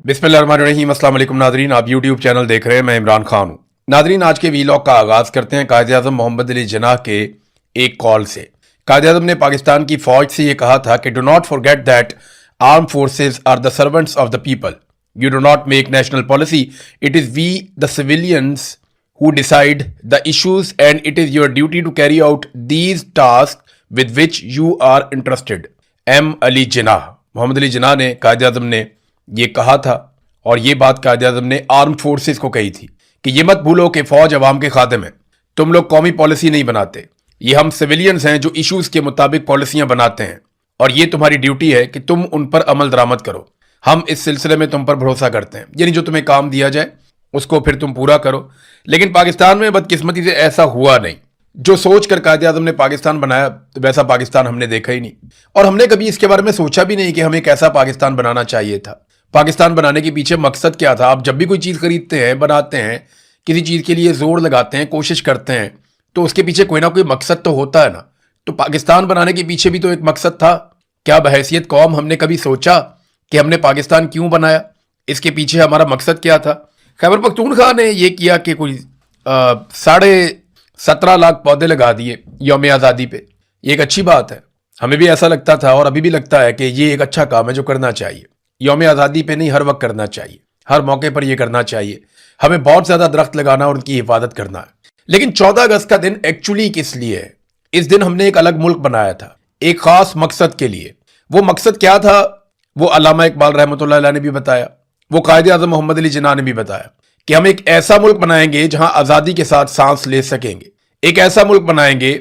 बिस्मिल्लाहिर्रहमानिर्रहीम। अस्सलाम वालेकुम नादरीन, आप यूट्यूब चैनल देख रहे हैं, मैं इमरान खान हूँ। नादरीन, आज के वीलॉग का आगाज करते हैं कायद-ए-आज़म मोहम्मद अली जिन्नाह के एक कॉल से। कायद-ए-आज़म ने पाकिस्तान की फौज से ये कहा था कि do not forget that arm forces are the servants of the people, you do not make national policy, it is we the civilians who decide the issues and it is your duty to carry out these tasks with which you are interested. M Ali Jinnah, Mohammad Ali Jinnah ने कायद-ए-आज़म ने ये कहा था, और ये बात कायद-ए-आज़म ने arm forces को कही थी कि ये मत भूलो कि फौज अवाम के खादिम है, तुम लोग कौमी पॉलिसी नहीं बनाते, ये हम सिविलियंस हैं जो इश्यूज के मुताबिक पॉलिसियां बनाते हैं, और ये तुम्हारी ड्यूटी है कि तुम उन पर अमल दरामद करो। हम इस सिलसिले में तुम पर भरोसा करते हैं, यानी जो तुम्हें काम दिया जाए उसको फिर तुम पूरा करो। लेकिन पाकिस्तान में बदकिस्मती से ऐसा हुआ नहीं। जो सोच कर कायद-ए-आज़म ने पाकिस्तान बनाया वैसा पाकिस्तान हमने देखा ही नहीं, और हमने कभी इसके बारे में सोचा भी नहीं कि हमें कैसा पाकिस्तान बनाना चाहिए था। पाकिस्तान बनाने के पीछे मकसद क्या था? आप जब भी कोई चीज़ खरीदते हैं, बनाते हैं, किसी चीज़ के लिए जोर लगाते हैं, कोशिश करते हैं, तो उसके पीछे कोई ना कोई मकसद तो होता है ना। तो पाकिस्तान बनाने के पीछे भी तो एक मकसद था। क्या बहैसियत कौम हमने कभी सोचा कि हमने पाकिस्तान क्यों बनाया, इसके पीछे हमारा मकसद क्या था? खैबर पख्तूनख्वा ने यह किया कि कोई 17.5 लाख पौधे लगा दिए यौम आज़ादी पे। ये एक अच्छी बात है, हमें भी ऐसा लगता था और अभी भी लगता है कि ये एक अच्छा काम है जो करना चाहिए। यौम आज़ादी पे नहीं, हर वक्त करना चाहिए, हर मौके पर यह करना चाहिए। हमें बहुत ज़्यादा दरख्त लगाना और उनकी हिफाजत करना है। लेकिन 14 अगस्त का दिन एक्चुअली किस लिए है? इस दिन हमने एक अलग मुल्क बनाया था, एक खास मकसद के लिए। वो मकसद क्या था वो अल्लामा इकबाल रहमतुल्लाह अलैह ने भी बताया, वो कायद-ए-आज़म मोहम्मद अली जिन्नाह ने भी बताया कि हम एक ऐसा मुल्क बनाएंगे जहां आज़ादी के साथ सांस ले सकेंगे, एक ऐसा मुल्क बनाएंगे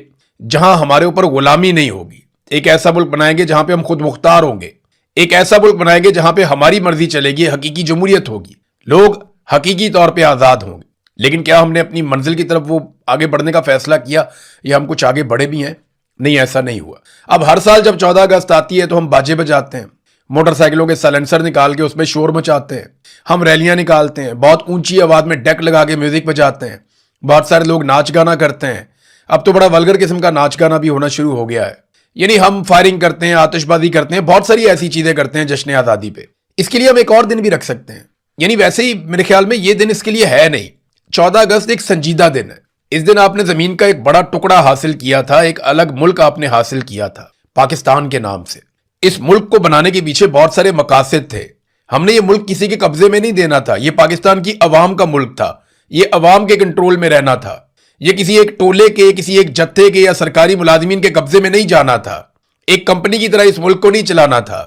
जहां हमारे ऊपर गुलामी नहीं होगी, एक ऐसा मुल्क बनाएंगे जहां पे हम खुद मुख्तार होंगे, एक ऐसा मुल्क बनाएंगे जहां पे हमारी मर्जी चलेगी, हकीकी जमहूरियत होगी, लोग हकीकी तौर पे आज़ाद होंगे। लेकिन क्या हमने अपनी मंजिल की तरफ वो आगे बढ़ने का फैसला किया या हम कुछ आगे बढ़े भी हैं? नहीं, ऐसा नहीं हुआ। अब हर साल जब 14 अगस्त आती है तो हम बाजे बजाते हैं, मोटरसाइकिलों के साइलेंसर निकाल के उसमें शोर मचाते हैं, हम रैलियां निकालते हैं, बहुत ऊंची आवाज में डेक लगा के म्यूजिक बजाते हैं, बहुत सारे लोग नाच गाना करते हैं। अब तो बड़ा वल्गर किस्म का नाच गाना भी होना शुरू हो गया है, यानी हम फायरिंग करते हैं, आतिशबाजी करते हैं, बहुत सारी ऐसी चीजें करते हैं जश्न आज़ादी पे। इसके लिए हम एक और दिन भी रख सकते हैं, यानी वैसे ही मेरे ख्याल में ये दिन इसके लिए है नहीं। 14 अगस्त एक संजीदा दिन है। इस दिन आपने जमीन का एक बड़ा टुकड़ा हासिल किया था, एक अलग मुल्क आपने हासिल किया था पाकिस्तान के नाम से। इस मुल्क को बनाने के पीछे बहुत सारे मकासद थे। हमने ये मुल्क किसी के कब्जे में नहीं देना था, ये पाकिस्तान की अवाम का मुल्क था, ये अवाम के कंट्रोल में रहना था, ये किसी एक टोले के, किसी एक जत्थे के या सरकारी मुलाजिमीन के कब्जे में नहीं जाना था, एक कंपनी की तरह इस मुल्क को नहीं चलाना था।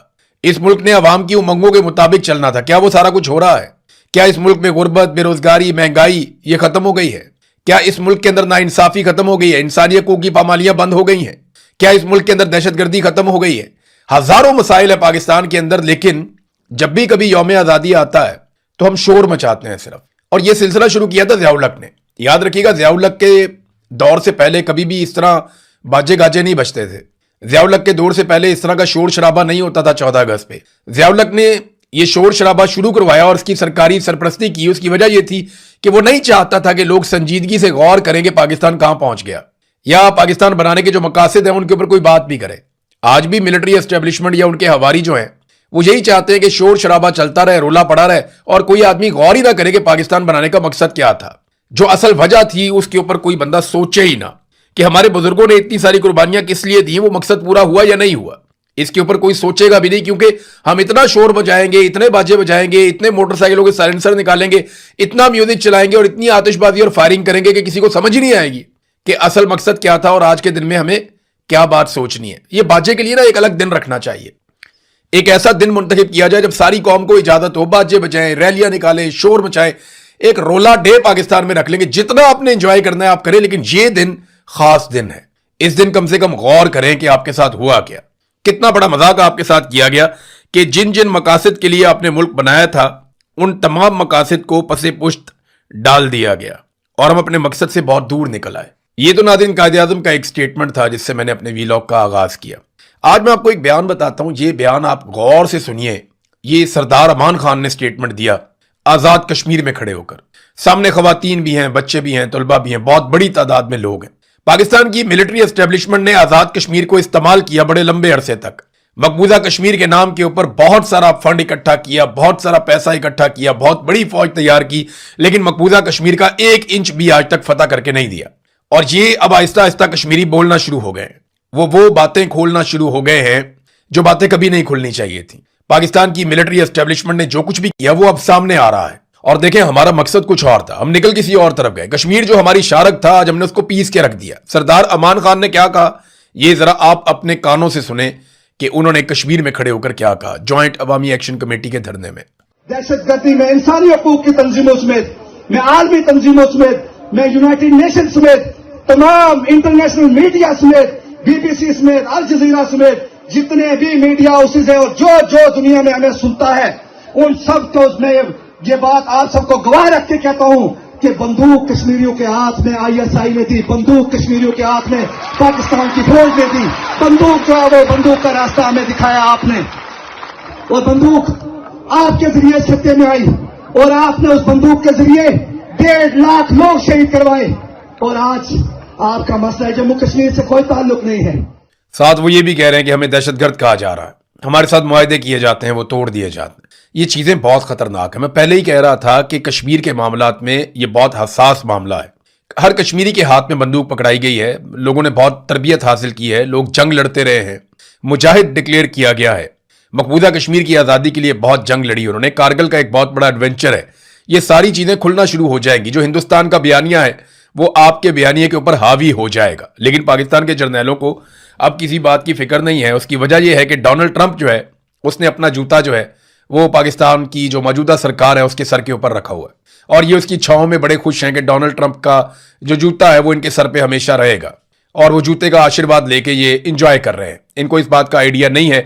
इस मुल्क ने अवाम की उमंगों के मुताबिक चलना था। क्या वो सारा कुछ हो रहा है? क्या इस मुल्क में गुर्बत, बेरोजगारी, महंगाई ये खत्म हो गई है? क्या इस मुल्क के अंदर नाइंसाफी खत्म हो गई है? इंसानियत की पामालियां बंद हो गई हैं? क्या इस मुल्क के अंदर दहशतगर्दी खत्म हो गई है? हजारों मसाइल है पाकिस्तान के अंदर, लेकिन जब भी कभी यौम आज़ादी आता है तो हम शोर मचाते हैं सिर्फ। और यह सिलसिला शुरू किया था ज़िया-उल हक ने। याद रखिएगा, ज़िया-उल हक के दौर से पहले कभी भी इस तरह बाजे गाजे नहीं बजते थे। ज़िया-उल हक के दौर से पहले इस तरह का शोर शराबा नहीं होता था 14 अगस्त पे। ज़िया-उल हक ने यह शोर शराबा शुरू करवाया और इसकी सरकारी सरपरस्ती की। उसकी वजह यह थी कि वो नहीं चाहता था कि लोग संजीदगी से गौर करें कि पाकिस्तान कहां पहुंच गया, या पाकिस्तान बनाने के जो मकासद हैं उनके ऊपर कोई बात भी करे। आज भी मिलिट्री एस्टेब्लिशमेंट या उनके हवारी जो हैं वो यही चाहते हैं कि शोर शराबा चलता रहे, रोला पड़ा रहे, और कोई आदमी गौर ही ना करे कि पाकिस्तान बनाने का मकसद क्या था। जो असल वजह थी उसके ऊपर कोई बंदा सोचे ही ना कि हमारे बुजुर्गों ने इतनी सारी कुर्बानियां किस लिए दी, वो मकसद पूरा हुआ या नहीं हुआ। इसके ऊपर कोई सोचेगा भी नहीं, क्योंकि हम इतना शोर बजाएंगे, इतने बाजे बजाएंगे, इतने मोटरसाइकिलों के साइलेंसर निकालेंगे, इतना म्यूजिक चलाएंगे और इतनी आतिशबाजी और फायरिंग करेंगे कि किसी को समझ ही नहीं आएगी कि असल मकसद क्या था और आज के दिन में हमें क्या बात सोचनी है। ये बाजे के लिए ना एक अलग दिन रखना चाहिए, एक ऐसा दिन मुंतखब किया जाए जब सारी कौम को इजाजत हो, बाजे बजाएं, रैलियां निकालें, शोर मचाएं, एक रोला डे पाकिस्तान में रख लेंगे। जितना आपने एंजॉय करना है आप करें, लेकिन ये दिन खास दिन है। इस दिन कम से कम गौर करें कि आपके साथ हुआ क्या, कितना बड़ा मजाक आपके साथ किया गया कि जिन जिन मकासद के लिए आपने मुल्क बनाया था उन तमाम मकासद को पसे पुश्त डाल दिया गया और हम अपने मकसद से बहुत दूर निकल आए। ये तो नाज़रीन कायद-ए-आज़म का एक स्टेटमेंट था जिससे मैंने अपने वीलॉग का आगाज किया। आज मैं आपको एक बयान बताता हूं, ये बयान आप गौर से सुनिए। ये सरदार अमान खान ने स्टेटमेंट दिया आजाद कश्मीर में खड़े होकर। सामने खवातीन भी हैं, बच्चे भी हैं, तलबा भी हैं, बहुत बड़ी तादाद में लोग हैं। पाकिस्तान की मिलिट्री एस्टेब्लिशमेंट ने आजाद कश्मीर को इस्तेमाल किया बड़े लंबे अरसे तक। मकबूजा कश्मीर के नाम के ऊपर बहुत सारा फंड इकट्ठा किया, बहुत सारा पैसा इकट्ठा किया, बहुत बड़ी फौज तैयार की, लेकिन मकबूजा कश्मीर का 1 इंच भी आज तक फतह करके नहीं दिया। और ये अब आहिस्ता आहिस्ता कश्मीरी बोलना शुरू हो गए, वो बातें खोलना शुरू हो गए हैं जो बातें कभी नहीं खुलनी चाहिए थी। पाकिस्तान की मिलिट्री एस्टेब्लिशमेंट ने जो कुछ भी किया वो अब सामने आ रहा है। और देखें, हमारा मकसद कुछ और था, हम निकल किसी और तरफ गए। कश्मीर जो हमारी शारक था, आज हमने उसको पीस के रख दिया। सरदार अमान खान ने क्या कहा, ये जरा आप अपने कानों से सुने कि उन्होंने कश्मीर में खड़े होकर क्या कहा जॉइंट अवामी एक्शन कमेटी के धरने में। दहशतगर्दी में इंसानी हकूक की तंजीमों समेत, में आलमी तंजीमों समेत, में यूनाइटेड नेशन समेत, तमाम इंटरनेशनल मीडिया समेत, BBC समेत, अल जजीरा समेत जितने भी मीडिया हाउसेज है और जो दुनिया में हमें सुनता है, उन सब को मैं ये बात आप सबको गवाह रख के कहता हूं कि बंदूक कश्मीरियों के हाथ में ISI ने दी, बंदूक कश्मीरियों के हाथ में पाकिस्तान की फौज ने दी। बंदूक जो है वो बंदूक का रास्ता हमें दिखाया आपने, और बंदूक आपके जरिए सत्ते में आई, और आपने उस बंदूक के जरिए 1.5 लाख लोग शहीद करवाए। और आज आपका मसला है जम्मू कश्मीर से कोई ताल्लुक नहीं है। साथ वो ये भी कह रहे हैं कि हमें दहशतगर्द कहा जा रहा है, हमारे साथ मुआहदे किए जाते हैं, वो तोड़ दिए जाते हैं। ये चीजें बहुत खतरनाक है। मैं पहले ही कह रहा था कि कश्मीर के मामलात में ये बहुत हसास मामला है। हर कश्मीरी के हाथ में बंदूक पकड़ाई गई है, लोगों ने बहुत तरबियत हासिल की है, लोग जंग लड़ते रहे हैं, मुजाहिद डिक्लेयर किया गया है, मकबूजा कश्मीर की आज़ादी के लिए बहुत जंग लड़ी उन्होंने, कारगिल का एक बहुत बड़ा एडवेंचर है। ये सारी चीजें खुलना शुरू हो जाएंगी। जो हिंदुस्तान का बयानिया है वो आपके बयानिए के ऊपर हावी हो जाएगा। लेकिन पाकिस्तान के जर्नैलों को अब किसी बात की फिक्र नहीं है। उसकी वजह यह है कि डोनाल्ड ट्रंप जो है उसने अपना जूता जो है वो पाकिस्तान की जो मौजूदा सरकार है उसके सर के ऊपर रखा हुआ है, और ये उसकी छांव में बड़े खुश हैं कि डोनाल्ड ट्रंप का जो जूता है वो इनके सर पे हमेशा रहेगा, और वो जूते का आशीर्वाद लेके ये इंजॉय कर रहे हैं। इनको इस बात का आइडिया नहीं है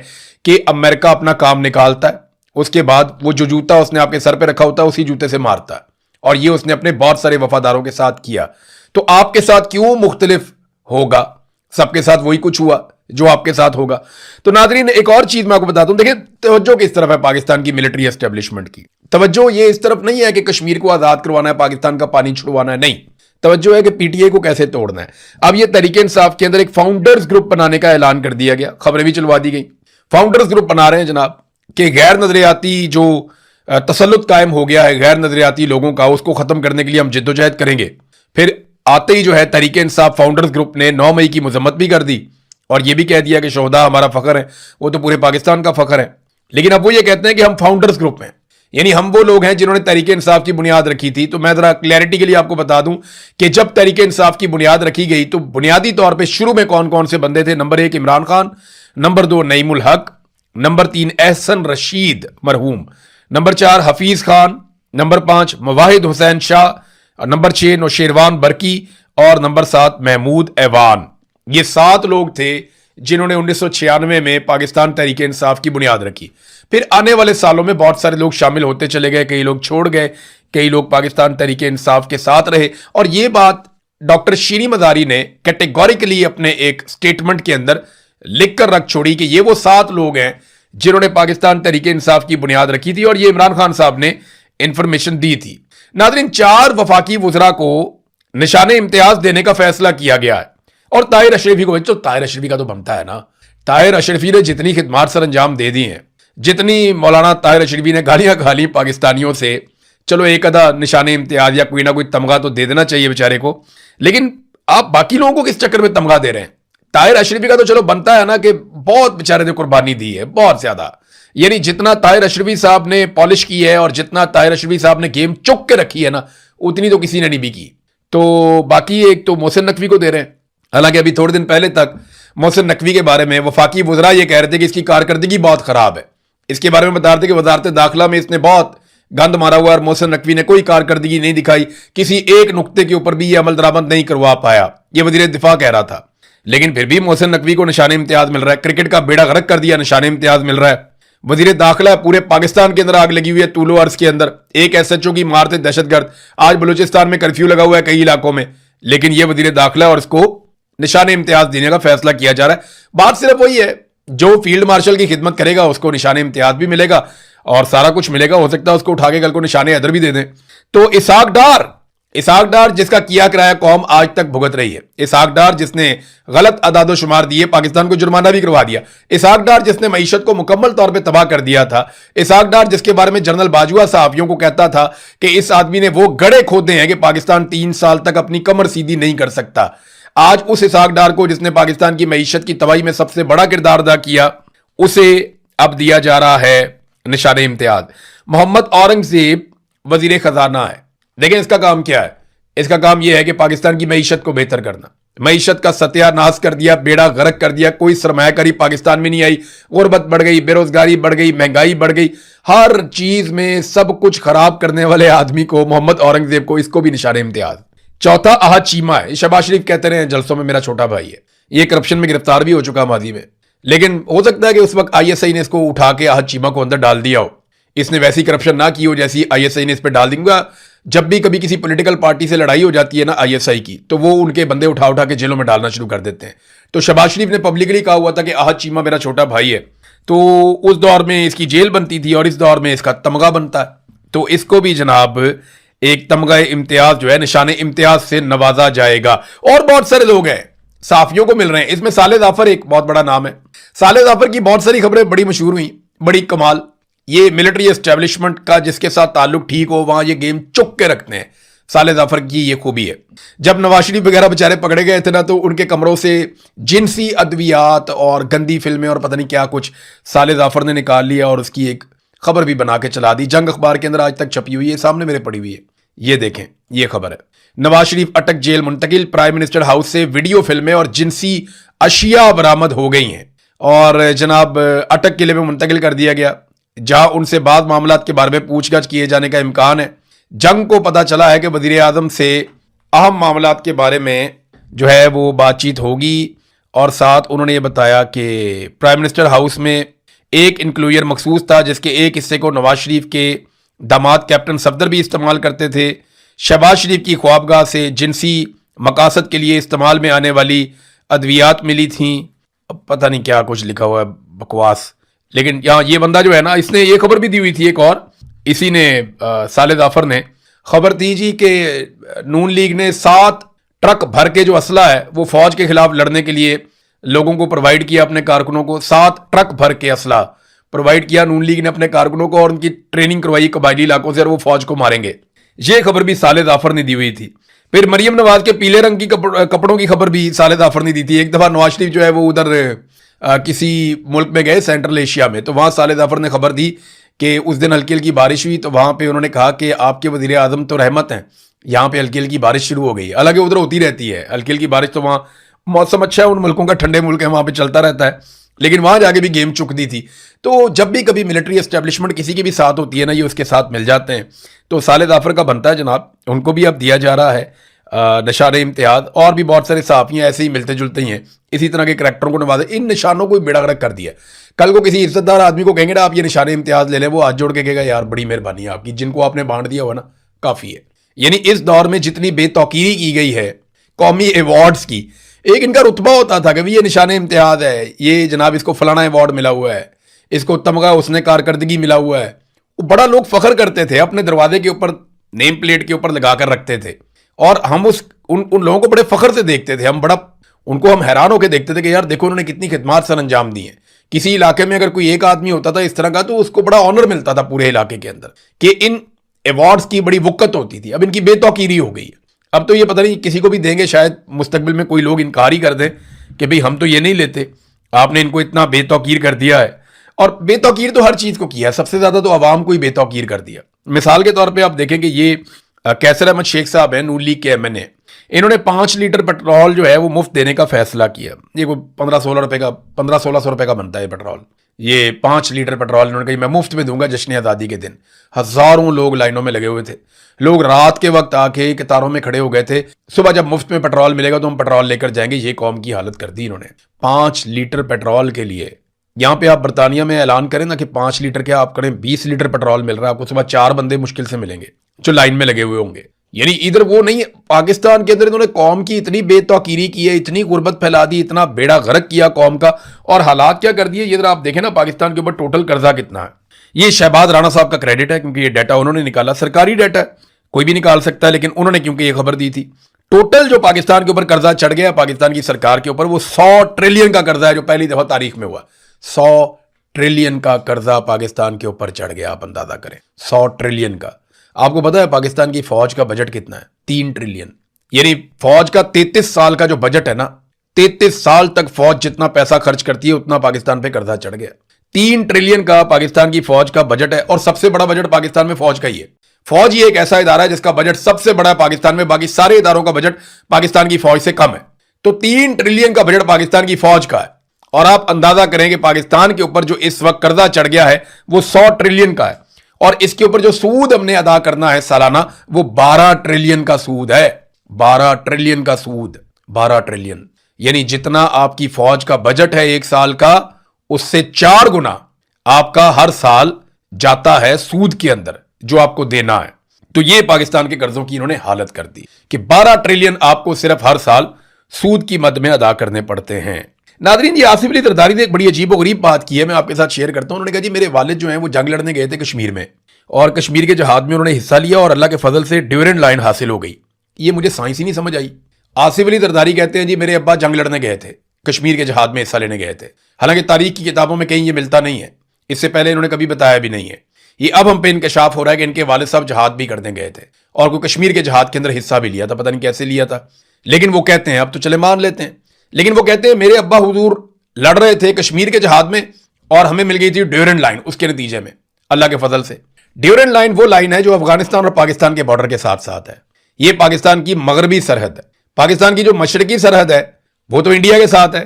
कि अमेरिका अपना काम निकालता है, उसके बाद वो जो जूता उसने आपके सर पे रखा होता है उसी जूते से मारता है, और ये उसने अपने बहुत सारे वफादारों के साथ किया। तो आपके साथ क्यों मुख्तलिफ होगा? सबके साथ वही कुछ हुआ जो आपके साथ होगा। तो नाज़रीन, एक और चीज मैं आपको बताता हूं। देखिए, तवज्जो किस तरफ है पाकिस्तान की मिलिट्री एस्टेब्लिशमेंट की। तवज्जो ये इस तरफ नहीं है कि कश्मीर को आजाद करवाना है, पाकिस्तान का पानी छुड़वाना है, नहीं। तवज्जो है कि PTI को कैसे तोड़ना है। अब ये तहरीक इंसाफ के अंदर एक फाउंडर्स ग्रुप बनाने का ऐलान कर दिया गया, खबरें भी चलवा दी गई। फाउंडर्स ग्रुप बना रहे हैं जनाब कि गैर नजरियाती जो तसल्लुत कायम हो गया है गैर नजरियाती लोगों का, उसको खत्म करने के लिए हम जिद्दोजहद करेंगे। फिर आते ही जो है तहरीक इंसाफ फाउंडर्स ग्रुप ने 9 मई की मजम्मत भी कर दी और ये भी कह दिया कि शोहदा हमारा फखर है, वो तो पूरे पाकिस्तान का फखर है। लेकिन अब वो ये कहते हैं कि हम फाउंडर्स ग्रुप हैं, यानी हम वो लोग हैं जिन्होंने तहरीक इंसाफ की बुनियाद रखी थी। तो मैं जरा क्लैरिटी के लिए आपको बता दूं कि जब तहरीक इंसाफ की बुनियाद रखी गई तो बुनियादी तौर पर शुरू में कौन कौन से बंदे थे? Number 1 Imran Khan, number 2 Naimul Haq, number 3 Ehsan Rashid मरहूम, number 4 Hafeez Khan, number 5 Muwahid Hussain Shah, number 6 Nausherwan Burki और नंबर 7 महमूद ऐवान। ये 7 लोग थे जिन्होंने 1996 में पाकिस्तान तहरीक इंसाफ की बुनियाद रखी। फिर आने वाले सालों में बहुत सारे लोग शामिल होते चले गए, कई लोग छोड़ गए, कई लोग पाकिस्तान तहरीक इंसाफ के साथ रहे। और ये बात डॉक्टर शीरी मजारी ने कैटेगोरिकली अपने एक स्टेटमेंट के अंदर लिख कर रख छोड़ी कि ये वो 7 लोग हैं जिन्होंने पाकिस्तान तहरीक इंसाफ की बुनियाद रखी थी, और ये इमरान खान साहब ने इंफॉर्मेशन दी थी। नाज़रीन, 4 वफाकी वुज़रा को निशाने इम्तियाज देने का फैसला किया गया है, और ताहिर अशरफी को, तो ताहिर अशरफी का तो बनता है ना। ताहिर अशरफी ने जितनी खिदमात सर अंजाम दे दी हैं, जितनी मौलाना ताहिर अशरफी ने गालियां खा ली पाकिस्तानियों से, चलो एक आधा निशाने इम्तियाज या कोई ना कोई तमगा तो दे देना चाहिए बेचारे को। लेकिन आप बाकी लोगों को किस चक्कर में तमगा दे रहे हैं? ताहिर अशरफी का तो चलो बनता है ना कि बहुत बेचारे ने कुर्बानी दी है, बहुत ज्यादा। यानी जितना ताहिर अशरफी साहब ने पॉलिश की है और जितना ताहिर अशरफी साहब ने गेम चुक के रखी है ना, उतनी तो किसी ने नहीं भी की। तो बाकी एक तो मोहसिन नकवी को दे रहे हैं। हालांकि अभी थोड़े दिन पहले तक मोहसिन नकवी के बारे में वफाकी वुज़रा ये कह रहे थे कि इसकी कारकर्दगी बहुत खराब है। इसके बारे में बता रहे थे कि वजारत दाखिला में इसने बहुत गंद मारा हुआ, और मोहसिन नकवी ने कोई कारकर्दगी नहीं दिखाई, किसी एक नुक्ते के ऊपर भी ये अमल दरामद नहीं करवा पाया, ये वजीर दिफा कह रहा था। लेकिन फिर भी मोहसिन नकवी को निशाने इम्तियाज मिल रहा है। क्रिकेट का बेड़ा गर्क कर दिया, निशाने इम्तियाज मिल रहा है। वजीर दाखिला, पूरे पाकिस्तान के अंदर आग लगी हुई है, तूलो अर्ज के अंदर। एक SHO की मारते दहशतगर्द। आज बलूचिस्तान में कर्फ्यू लगा हुआ है कई इलाकों में, लेकिन यह वजीर दाखिला और इसको निशाने इम्तियाज देने का फैसला किया जा रहा है। बात सिर्फ वही है, जो फील्ड मार्शल की खिदमत करेगा उसको निशाने इम्तियाज भी मिलेगा और सारा कुछ मिलेगा। हो सकता है उसको उठा के कल को निशाने हैदर भी दे दें। तो इसहाक डार اسحاق ڈار جس کا کیا کرایا قوم آج تک بھگت رہی ہے. اسحاق ڈار جس نے غلط اعداد و شمار دیے, پاکستان کو جرمانہ بھی کروا دیا. اسحاق ڈار جس نے معیشت کو مکمل طور پہ تباہ کر دیا تھا. اسحاق ڈار جس کے بارے میں جنرل باجوہ صحافیوں کو کہتا تھا کہ اس آدمی نے وہ گڑھے کھودے ہیں کہ پاکستان 3 سال تک اپنی کمر سیدھی نہیں کر سکتا. آج اس اسحاق ڈار کو جس نے پاکستان کی معیشت کی تباہی میں سب سے بڑا کردار ادا کیا, اسے اب دیا جا رہا ہے نشان امتیاز. محمد اورنگزیب وزیر خزانہ ہے. دیکھیں اس کا کام کیا ہے. اس کا کام یہ ہے کہ پاکستان کی معیشت کو بہتر کرنا. معیشت کا ستیہ ناش کر دیا, بیڑا غرق کر دیا. کوئی سرمایہ کاری پاکستان میں نہیں آئی. غربت بڑھ گئی, بے روزگاری بڑھ گئی, مہنگائی بڑھ گئی. ہر چیز میں سب کچھ خراب کرنے والے آدمی کو, محمد اورنگزیب کو, اس کو بھی نشان امتیاز. چوتھا احد چیمہ ہے. شہباز شریف کہتے رہے ہیں جلسوں میں میرا چھوٹا بھائی ہے. یہ کرپشن میں گرفتار بھی ہو چکا ماضی میں, لیکن ہو سکتا ہے کہ اس وقت آئی ایس آئی نے اس کو اٹھا کے احد چیمہ کو اندر ڈال دیا ہو. اس نے ویسی کرپشن نہ کی ہو جیسی آئی ایس آئی نے اس پہ ڈال دیں گا. جب بھی کبھی کسی پولیٹیکل پارٹی سے لڑائی ہو جاتی ہے نا آئی ایس آئی کی, تو وہ ان کے بندے اٹھا کے جیلوں میں ڈالنا شروع کر دیتے ہیں. تو شہباز شریف نے پبلکلی کہا ہوا تھا کہ احد چیمہ میرا چھوٹا بھائی ہے. تو اس دور میں اس کی جیل بنتی تھی اور اس دور میں اس کا تمغہ بنتا ہے. تو اس کو بھی جناب ایک تمغہ امتیاز جو ہے نشان امتیاز سے نوازا جائے گا. اور بہت سارے لوگ ہیں صحافیوں کو مل رہے ہیں. اس میں صالح ظافر ایک بہت بڑا نام ہے. صالح ظافر کی بہت ساری خبریں بڑی مشہور ہوئی, بڑی کمال. یہ ملٹری اسٹیبلشمنٹ کا جس کے ساتھ تعلق ٹھیک ہو وہاں یہ گیم چک کے رکھتے ہیں. صالح ظافر کی یہ خوبی ہے. جب نواز شریف وغیرہ بیچارے پکڑے گئے تھے نا, تو ان کے کمروں سے جنسی ادویات اور گندی فلمیں اور پتہ نہیں کیا کچھ صالح ظافر نے نکال لیا اور اس کی ایک خبر بھی بنا کے چلا دی. جنگ اخبار کے اندر آج تک چھپی ہوئی ہے, سامنے میرے پڑی ہوئی ہے. یہ دیکھیں, یہ خبر ہے. نواز شریف اٹک جیل منتقل. پرائم منسٹر ہاؤس سے ویڈیو فلمیں اور جنسی اشیاء برآمد ہو گئی ہیں اور جناب اٹک قلعے میں منتقل کر دیا گیا, جہاں ان سے بعض معاملات کے بارے میں پوچھ گچھ کیے جانے کا امکان ہے. جنگ کو پتا چلا ہے کہ وزیر اعظم سے اہم معاملات کے بارے میں جو ہے وہ بات چیت ہوگی, اور ساتھ انہوں نے یہ بتایا کہ پرائم منسٹر ہاؤس میں ایک انکلوئر مخصوص تھا جس کے ایک حصے کو نواز شریف کے داماد کیپٹن صفدر بھی استعمال کرتے تھے. شہباز شریف کی خوابگاہ سے جنسی مقاصد کے لیے استعمال میں آنے والی ادویات ملی تھیں. اب پتہ نہیں کیا کچھ لکھا ہوا ہے, بکواس. لیکن یہاں یہ بندہ جو ہے نا, اس نے یہ خبر بھی دی ہوئی تھی ایک اور, اسی نے صالح ظافر نے خبر دی جی کہ نون لیگ نے 7 ٹرک بھر کے جو اسلحہ ہے وہ فوج کے خلاف لڑنے کے لیے لوگوں کو پرووائڈ کیا, اپنے کارکنوں کو. 7 ٹرک بھر کے اسلحہ پرووائڈ کیا نون لیگ نے اپنے کارکنوں کو, اور ان کی ٹریننگ کروائی قبائلی علاقوں سے, اور وہ فوج کو ماریں گے. یہ خبر بھی صالح ظافر نے دی ہوئی تھی. پھر مریم نواز کے پیلے رنگ کی کپڑوں کی خبر بھی صالح ظافر نے دی تھی. ایک دفعہ نواز شریف جو ہے وہ ادھر کسی ملک میں گئے سینٹرل ایشیا میں, تو وہاں صالح ظافر نے خبر دی کہ اس دن ہلکی ہلکی بارش ہوئی. تو وہاں پہ انہوں نے کہا کہ آپ کے وزیر اعظم تو رحمت ہیں, یہاں پہ ہلکی ہلکی بارش شروع ہو گئی. حالانکہ ادھر ہوتی رہتی ہے ہلکی ہلکی بارش, تو وہاں موسم اچھا ہے, ان ملکوں کا ٹھنڈے ملک ہے, وہاں پہ چلتا رہتا ہے. لیکن وہاں جا کے بھی گیم چک دی تھی. تو جب بھی کبھی ملٹری اسٹیبلشمنٹ کسی کے بھی ساتھ ہوتی ہے نا, یہ اس کے ساتھ مل جاتے ہیں. تو صالح ظافر کا بنتا ہے جناب, ان کو بھی اب دیا جا رہا ہے نشان امتیاز. اور بھی بہت سارے صحافیاں ایسے ہی ملتے جلتے ہی ہیں, اسی طرح کے کریکٹروں کو نوازے. ان نشانوں کو بیڑا غرق کر دیا. کل کو کسی عزت دار آدمی کو کہیں گے نا آپ یہ نشان امتیاز لے لیں, وہ ہاتھ جوڑ کے کہے گا یار بڑی مہربانی ہے آپ کی, جن کو آپ نے بانٹ دیا ہوا نا کافی ہے. یعنی اس دور میں جتنی بے توقیری کی گئی ہے قومی ایوارڈز کی, ایک ان کا رتبہ ہوتا تھا کہ یہ نشان امتیاز ہے, یہ جناب اس کو فلانا ایوارڈ ملا ہوا ہے, اس کو تمغہ حسن کارکردگی ملا ہوا ہے. بڑا لوگ فخر کرتے تھے, اپنے دروازے کے اوپر نیم پلیٹ کے اوپر لگا کر رکھتے تھے, اور ہم ان لوگوں کو بڑے فخر سے دیکھتے تھے. ان کو ہم حیران ہو کے دیکھتے تھے کہ یار دیکھو انہوں نے کتنی خدمات سر انجام دی ہیں. کسی علاقے میں اگر کوئی ایک آدمی ہوتا تھا اس طرح کا, تو اس کو بڑا آنر ملتا تھا پورے علاقے کے اندر, کہ ان ایوارڈز کی بڑی وقت ہوتی تھی. اب ان کی بے توقیری ہو گئی ہے. اب تو یہ پتہ نہیں کسی کو بھی دیں گے, شاید مستقبل میں کوئی لوگ انکار ہی کر دیں کہ بھئی ہم تو یہ نہیں لیتے, آپ نے ان کو اتنا بے توقیر کر دیا ہے. اور بے توقیر تو ہر چیز کو کیا ہے, سب سے زیادہ تو عوام کو ہی بے توقیر کر دیا. مثال کے طور پہ آپ دیکھیں کہ یہ کیسر احمد شیخ صاحب ہیں, نون لیگ کے ایم این اے. انہوں نے 5 لیٹر پیٹرول جو ہے وہ مفت دینے کا فیصلہ کیا. یہ کوئی 1500-1600 روپے کا بنتا ہے پیٹرول. یہ 5 لیٹر پیٹرول انہوں نے کہا میں مفت میں دوں گا جشن آزادی کے دن. ہزاروں لوگ لائنوں میں لگے ہوئے تھے. لوگ رات کے وقت آ کے قطاروں میں کھڑے ہو گئے تھے. صبح جب مفت میں پیٹرول ملے گا تو ہم پیٹرول لے کر جائیں گے. یہ قوم کی حالت کر دی انہوں نے 5 لیٹر پیٹرول کے لیے. یہاں پہ آپ برطانیہ میں اعلان کریں نا کہ 5 لیٹر کیا آپ کریں 20 لیٹر پیٹرول مل رہا ہے آپ کو. صبح 4 بندے مشکل سے ملیں گے جو لائن میں لگے ہوئے ہوں گے. یعنی ادھر وہ نہیں, پاکستان کے اندر انہوں نے قوم کی اتنی بے توقیری کی ہے, اتنی غربت پھیلا دی, اتنا بیڑا غرق کیا قوم کا, اور حالات کیا کر دیے. یہ ادھر آپ دیکھیں نا پاکستان کے اوپر ٹوٹل قرضہ کتنا ہے. یہ شہباز رانا صاحب کا کریڈٹ ہے کیونکہ یہ ڈیٹا انہوں نے نکالا, سرکاری ڈیٹا ہے. कोई भी निकाल सकता है, लेकिन उन्होंने क्योंकि ये खबर दी थी। टोटल जो पाकिस्तान के ऊपर कर्जा चढ़ गया पाकिस्तान की सरकार के ऊपर, वो 100 ट्रिलियन का कर्जा है, जो पहली दफा तारीख में हुआ। 100 ट्रिलियन का कर्जा पाकिस्तान के ऊपर चढ़ गया। आप अंदाजा करें 100 ट्रिलियन का। आपको पता है पाकिस्तान की फौज का बजट कितना है? 3 ट्रिलियन। यानी फौज का 33 साल का जो बजट है ना, 33 साल तक फौज जितना पैसा खर्च करती है उतना पाकिस्तान पे कर्जा चढ़ गया। 3 ट्रिलियन का पाकिस्तान की फौज का बजट है, और सबसे बड़ा बजट पाकिस्तान में फौज का ही है। फौज ही एक ऐसा इदारा है जिसका बजट सबसे बड़ा है पाकिस्तान में, बाकी सारे इदारों का बजट पाकिस्तान की फौज से कम है। तो 3 ट्रिलियन का बजट पाकिस्तान की फौज का है, और आप अंदाजा करें कि पाकिस्तान के ऊपर जो इस वक्त कर्जा चढ़ गया है वो 100 ट्रिलियन का है, और इसके ऊपर जो सूद हमने अदा करना है सालाना, वो 12 ट्रिलियन का सूद है। 12 ट्रिलियन का सूद, 12 ट्रिलियन। यानी जितना आपकी फौज का बजट है एक साल का, उससे 4 गुना आपका हर साल जाता है सूद के अंदर, जो आपको देना है। तो ये पाकिस्तान के कर्जों की इन्होंने हालत कर दी कि 12 ट्रिलियन आपको सिर्फ हर साल सूद की मद में अदा करने पड़ते हैं। नादरीन, ये आसिफ अली जरदारी ने एक बड़ी अजीब और गरीब बात की है, मैं आपके साथ शेयर करता हूं। उन्होंने कहा जी मेरे वालिद जो हैं वो जंग लड़ने गए थे कश्मीर में, और कश्मीर के जहाद में उन्होंने हिस्सा लिया, और अल्लाह के फजल से ड्यूरेंट लाइन हासिल हो गई। ये मुझे साइंस ही नहीं समझ आई। आसिफ अली जरदारी कहते हैं जी मेरे अब्बा जंग लड़ने गए थे, कश्मीर के जहाद में हिस्सा लेने गए थे। हालांकि तारीख की किताबों में कहीं ये मिलता नहीं है, इससे पहले इन्होंने कभी बताया भी नहीं है। ये अब हम पे इंकशाफ हो रहा है कि इनके वालिद साहब जहाद भी करने गए थे, और कोई कश्मीर के जहाद के अंदर हिस्सा भी लिया था, पता नहीं कैसे लिया था। लेकिन वो कहते हैं, अब तो चले मान लेते हैं, लेकिन वो कहते हैं मेरे अब्बा हुजूर लड़ रहे थे कश्मीर के जहाद में, और हमें मिल गई थी ड्यूरेंट लाइन उसके नतीजे में, अल्लाह के फजल से। ड्यूरेंट लाइन वो लाइन है जो अफगानिस्तान और पाकिस्तान के बॉर्डर के साथ साथ है। ये पाकिस्तान की मगरबी सरहद है। पाकिस्तान की जो मशरकी सरहद है वो तो इंडिया के साथ है,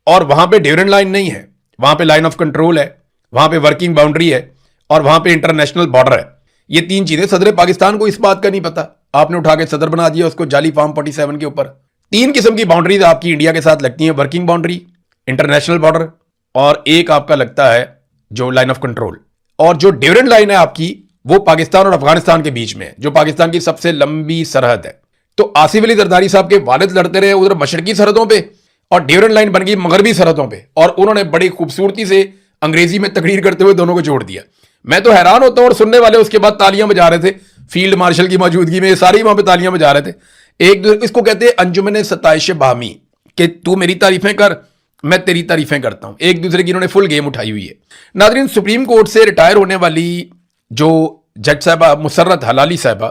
और वहां पे ड्यूरेंट लाइन नहीं है, वहां पे लाइन ऑफ कंट्रोल है, वहां पे वर्किंग बाउंड्री है, और वहां पे इंटरनेशनल बॉर्डर है। ये 3 चीजें सदर पाकिस्तान को इस बात का नहीं पता, आपने उठा के सदर बना दिया उसको जाली फार्म 47 के ऊपर। 3 किस्म की बाउंड्रीज आपकी इंडिया के साथ लगती हैं, वर्किंग बाउंड्री, इंटरनेशनल बॉर्डर, और एक आपका लगता है जो लाइन ऑफ कंट्रोल। और जो ड्यूरेंट लाइन है आपकी, वो पाकिस्तान और अफगानिस्तान के बीच में है, जो पाकिस्तान की सबसे लंबी सरहद है। तो आसिफ अली जरदारी साहब के वालिद लड़ते रहे उधर मशरकी सरहदों पे, और ड्यूरेंट लाइन बन गई मगरबी सरहदों पे, और उन्होंने बड़ी खूबसूरती से अंग्रेजी में तकरीर करते हुए दोनों को जोड़ दिया। मैं तो हैरान होता हूं, और सुनने वाले उसके बाद तालियां बजा रहे थे, फील्ड मार्शल की मौजूदगी में सारे ही वहां पे तालियां बजा रहे थे। इसको कहते हैं अंजुमन सताइश बामी, कि तू मेरी तारीफें कर, मैं तेरी तारीफें करता हूं। एक दूसरे की इन्होंने फुल गेम उठाई हुई है। नादरीन, सुप्रीम कोर्ट से रिटायर होने वाली जो जज साहबा मुसर्रत हलाली साहबा,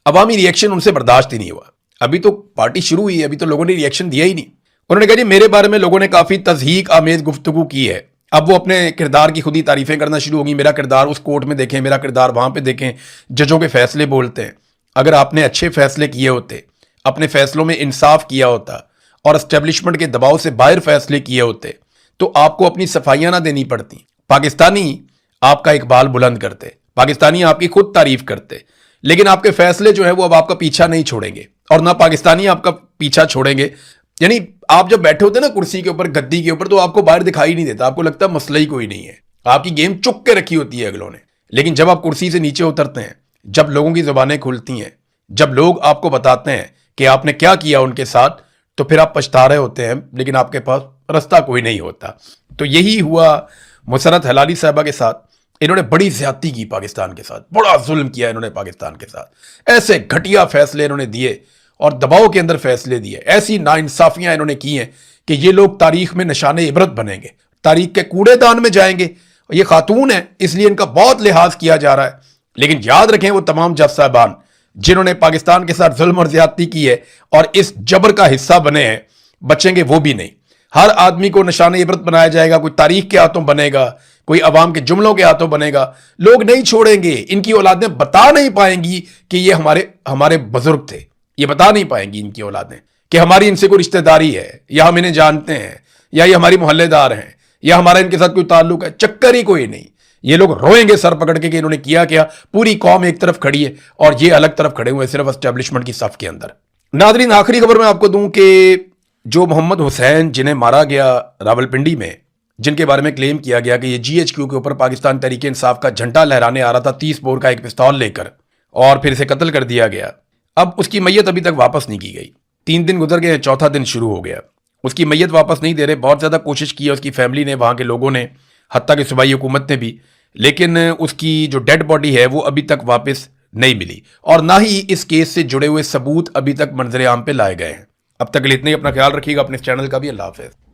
अवामी रिएक्शन उनसे बर्दाश्त ही नहीं हुआ। अभी तो पार्टी शुरू हुई है, अभी तो लोगों ने रिएक्शन दिया ही नहीं। उन्होंने कहा जी मेरे बारे में लोगों ने काफी तज़हीक आमेज गुफ्तगू की है, अब वो अपने किरदार की खुद ही तारीफें करना शुरू होगी। मेरा किरदार उस कोर्ट में देखें, मेरा किरदार वहां पे देखें, जजों के फैसले बोलते हैं। अगर आपने अच्छे फैसले किए होते, अपने फैसलों में इंसाफ किया होता, और एस्टेब्लिशमेंट के दबाव से बाहर फैसले किए होते, तो आपको अपनी सफाइयां ना देनी पड़ती। पाकिस्तानी आपका इकबाल बुलंद करते, पाकिस्तानी आपकी खुद तारीफ करते, लेकिन आपके फैसले जो है वो अब आपका पीछा नहीं छोड़ेंगे, और ना पाकिस्तानी आपका पीछा छोड़ेंगे। यानी आप जब बैठे होते हैं ना कुर्सी के ऊपर, गद्दी के ऊपर, तो आपको बाहर दिखाई नहीं देता, आपको लगता है मसला ही कोई नहीं है, आपकी गेम चुक के रखी होती है अगलों ने। लेकिन जब आप कुर्सी से नीचे उतरते हैं, जब लोगों की जुबानें खुलती हैं, जब लोग आपको बताते हैं कि आपने क्या किया उनके साथ, तो फिर आप पछता रहे होते हैं, लेकिन आपके पास रास्ता कोई नहीं होता। तो यही हुआ मुसर्रत हलाली साहबा के साथ। इन्होंने बड़ी ज्यादती की पाकिस्तान के साथ, बड़ा जुल्म किया इन्होंने पाकिस्तान के साथ। ऐसे घटिया फैसले इन्होंने दिए और दबाव के अंदर फैसले दिए, ऐसी नाइंसाफियां इन्होंने की हैं कि ये लोग तारीख में निशाने इबरत बनेंगे, तारीख के कूड़ेदान में जाएंगे। ये खातून है इसलिए इनका बहुत लिहाज किया जा रहा है, लेकिन याद रखें वो तमाम जज साहबान जिन्होंने पाकिस्तान के साथ जुल्म और ज्यादती की है और इस जबर का हिस्सा बने हैं, बचेंगे वो भी नहीं। हर आदमी को निशाने इबरत बनाया जाएगा, कोई तारीख के हाथों बनेगा, कोई अवाम के जुमलों के हाथों बनेगा। लोग नहीं छोड़ेंगे, इनकी औलादें बता नहीं पाएंगी कि ये हमारे बुजुर्ग थे, ये बता नहीं पाएंगी इनकी औलादें कि हमारी इनसे कोई रिश्तेदारी है, या हम इन्हें जानते हैं, या ये हमारी मोहल्लेदार हैं, या हमारा इनके साथ कोई ताल्लुक है। चक्कर ही कोई नहीं। ये लोग रोएंगे सर पकड़ के कि इन्होंने किया क्या। पूरी कौम एक तरफ खड़ी है और ये अलग तरफ खड़े हुए सिर्फ एस्टेब्लिशमेंट की सफ के अंदर। नादरीन, आखिरी खबर मैं आपको दूं कि जो मोहम्मद हुसैन जिन्हें मारा गया रावलपिंडी में, जिनके बारे में क्लेम किया गया कि ये GHQ के ऊपर पाकिस्तान तहरीक इंसाफ का झंडा लहराने आ रहा था 30 बोर का एक पिस्तौल लेकर, और फिर इसे कत्ल कर दिया गया। अब उसकी मैयत अभी तक वापस नहीं की गई। 3 दिन गुजर गए, चौथा दिन शुरू हो गया, उसकी मैयत वापस नहीं दे रहे। बहुत ज़्यादा कोशिश की है उसकी फैमिली ने, वहाँ के लोगों ने, हत्ता कि सूबाई हुकूमत ने भी, लेकिन उसकी जो डेड बॉडी है वो अभी तक वापस نہیں ملی اور نہ ہی اس کیس سے جڑے ہوئے ثبوت ابھی تک منظر عام پہ لائے گئے ہیں۔ اب تک کے لیے اتنے ہی، اپنا خیال رکھیے گا، اپنے اس چینل کا بھی۔ اللہ حافظ۔